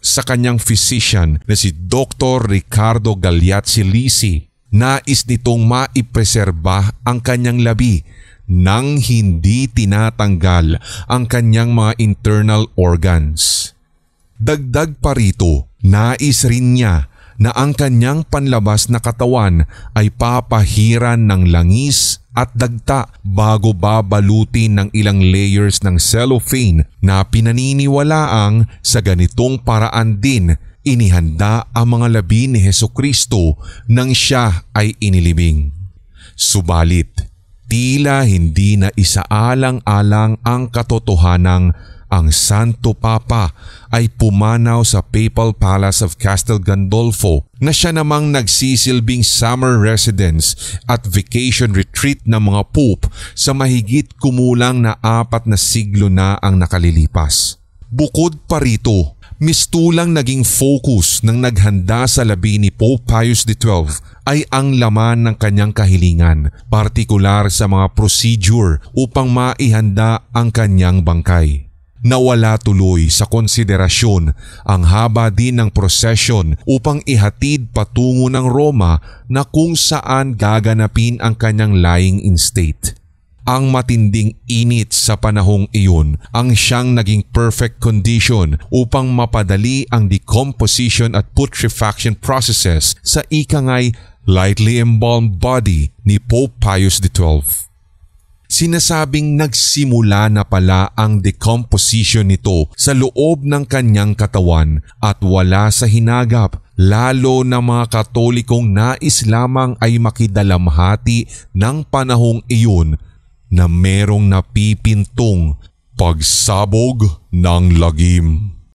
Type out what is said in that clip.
sa kanyang physician na si Dr. Ricardo Gagliatzilisi. Nais nitong maipreserba ang kanyang labi nang hindi tinatanggal ang kanyang mga internal organs. Dagdag pa rito, nais rin niya na ang kanyang panlabas na katawan ay papahiran ng langis at dagta bago babalutin ng ilang layers ng cellophane na pinaniniwalaang sa ganitong paraan din inihanda ang mga labi ni Hesukristo nang siya ay inilibing. Subalit, tila hindi na isaalang-alang ang katotohanang ang Santo Papa ay pumanaw sa Papal Palace of Castel Gandolfo na siya namang nagsisilbing summer residence at vacation retreat ng mga pope sa mahigit kumulang na 4 na siglo na ang nakalilipas. Bukod pa rito, mistulang naging focus ng naghanda sa labi ni Pope Pius XII ay ang laman ng kanyang kahilingan, partikular sa mga procedure upang maihanda ang kanyang bangkay. Nawala tuloy sa konsiderasyon ang haba din ng prosesyon upang ihatid patungo ng Roma na kung saan gaganapin ang kanyang lying in state. Ang matinding init sa panahong iyon ang siyang naging perfect condition upang mapadali ang decomposition at putrefaction processes sa ikangay lightly embalmed body ni Pope Pius XII. Sinasabing nagsimula na pala ang decomposition nito sa loob ng kanyang katawan at wala sa hinagap, lalo na mga Katolikong nais lamang ay makidalamhati ng panahong iyon na merong napipintong pagsabog ng lagim.